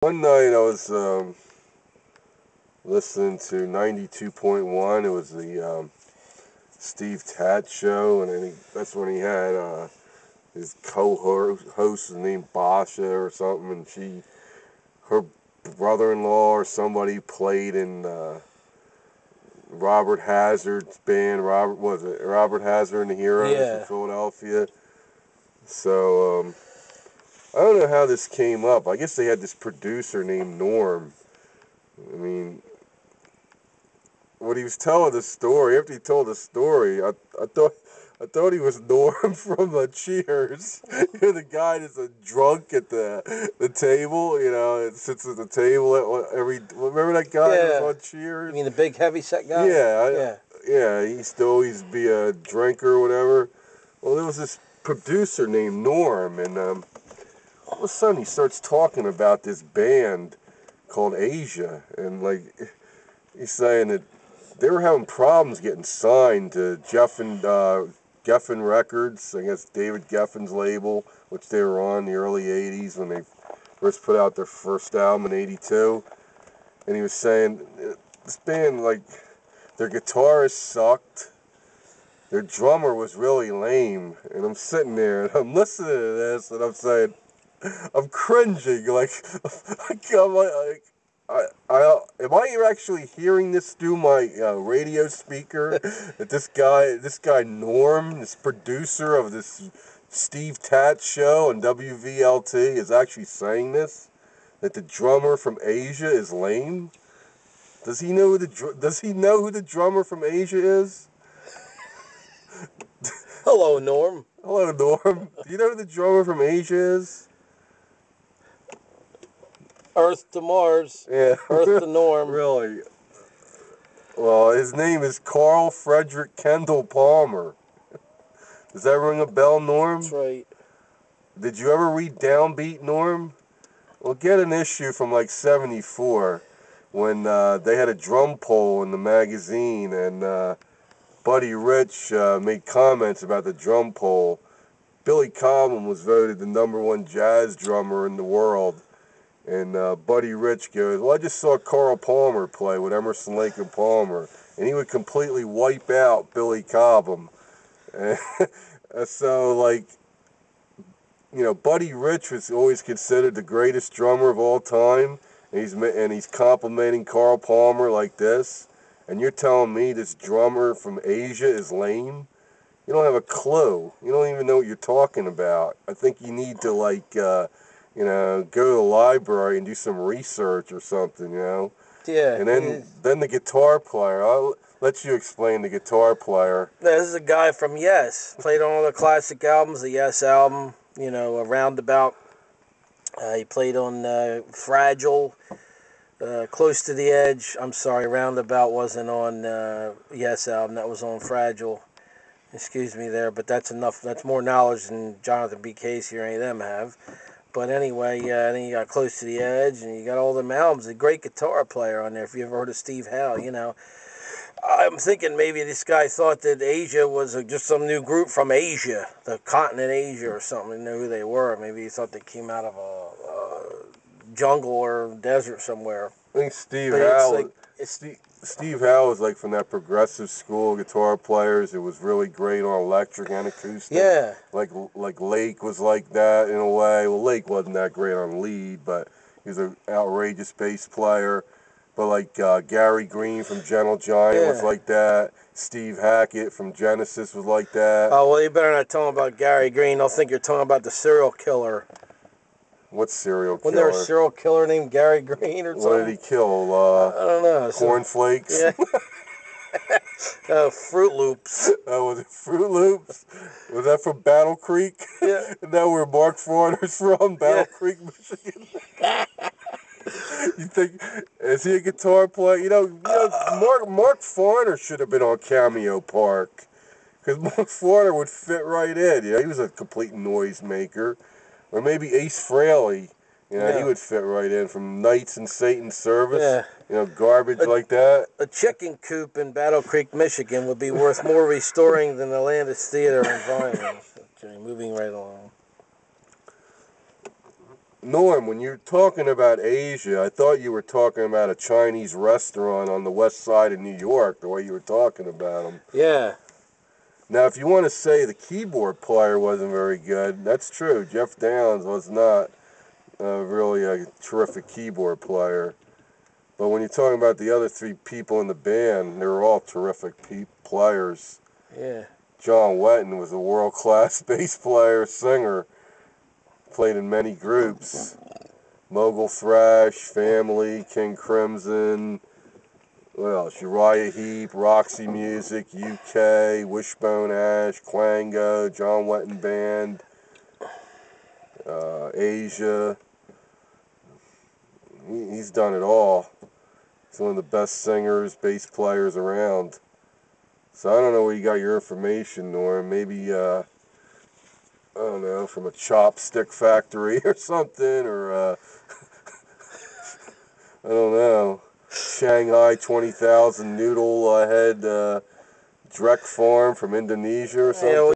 One night I was listening to 92.1. It was the Steve Tat show, and I think that's when he had his co-host named Basha or something, and her brother-in-law or somebody played in Robert Hazard's band. Robert Hazard and the Heroes in Philadelphia. So I don't know how this came up. I guess they had this producer named Norm. I mean, when he was telling the story, after he told the story, I thought he was Norm from Cheers. You know, the guy that's a drunk at the table, and sits at the table remember that guy that was on Cheers? You mean the big heavy set guy? Yeah, he used to always be a drinker or whatever. Well, there was this producer named Norm, and all of a sudden he starts talking about this band called Asia, and he's saying that they were having problems getting signed to Geffen Records, I guess David Geffen's label, which they were on in the early 80s when they first put out their first album in 82. And he was saying, this band, their guitarist sucked, their drummer was really lame, and I'm sitting there and I'm listening to this and I'm saying, I'm cringing, am I actually hearing this through my radio speaker? That this guy Norm, this producer of this Steve Tat show on WVLT, is actually saying this? That the drummer from Asia is lame? Does he know who the drummer from Asia is? Hello, Norm. Hello, Norm. Do you know who the drummer from Asia is? Earth to Mars. Yeah. Earth to Norm. Really? Well, his name is Carl Frederick Kendall Palmer. Does that ring a bell, Norm? That's right. Did you ever read Downbeat, Norm? Well, get an issue from 74 when they had a drum poll in the magazine, and Buddy Rich made comments about the drum poll. Billy Cobham was voted the #1 jazz drummer in the world. And Buddy Rich goes, well, I just saw Carl Palmer play with Emerson, Lake and Palmer, and he would completely wipe out Billy Cobham. So, Buddy Rich was always considered the greatest drummer of all time, and he's complimenting Carl Palmer like this, and you're telling me this drummer from Asia is lame? You don't have a clue. You don't even know what you're talking about. I think you need to, go to the library and do some research or something, Yeah. And then the guitar player. I'll let you explain the guitar player. This is a guy from Yes. Played on all the classic albums, the Yes album, a Roundabout. He played on Fragile, Close to the Edge. I'm sorry, Roundabout wasn't on Yes album. That was on Fragile. Excuse me there, but that's enough. That's more knowledge than Jonathan B. Casey or any of them have. But anyway, then you got Close to the Edge, and you got all them albums. A great guitar player on there. If you ever heard of Steve Howe, I'm thinking maybe this guy thought that Asia was just some new group from Asia, the continent Asia or something. He didn't know who they were. Maybe he thought they came out of a jungle or desert somewhere. I think Steve Howe was from that progressive school of guitar players. It was really great on electric and acoustic. Yeah. Like Lake was like that in a way. Well, Lake wasn't that great on lead, but he was an outrageous bass player. But Gary Green from Gentle Giant was like that. Steve Hackett from Genesis was like that. Oh, well, you better not tell them about Gary Green. They'll think you're talking about the serial killer. What serial killer? Wasn't there a serial killer named Gary Green or something? What did he kill? I don't know. Cornflakes? Yeah. Fruit Loops. Was it Fruit Loops? Was that from Battle Creek? Yeah. Isn't that where Mark Foreigner's from? Battle Creek, Michigan? You think, is he a guitar player? Mark Foreigner should have been on Cameo Park. Because Mark Foreigner would fit right in. He was a complete noisemaker. Or maybe Ace Frehley. He would fit right in from Knights in Satan's Service. Yeah. Garbage like that. A chicken coop in Battle Creek, Michigan would be worth more restoring than the Landis Theater in Violence. Okay, moving right along. Norm, when you're talking about Asia, I thought you were talking about a Chinese restaurant on the west side of New York, the way you were talking about them. Yeah. Now, if you want to say the keyboard player wasn't very good, that's true. Geoff Downes was not really a terrific keyboard player. But when you're talking about the other three people in the band, they were all terrific players. Yeah. John Wetton was a world-class bass player, singer. Played in many groups. Mogul Thrash, Family, King Crimson, what else? Uriah Heep, Roxy Music, UK, Wishbone Ash, Quango, John Wettong Band, Asia. He's done it all. He's one of the best singers, bass players around. So I don't know where you got your information, Norm. Maybe, I don't know, from a chopstick factory or something, or, I don't know, Shanghai 20,000 noodle head Drek farm from Indonesia or something.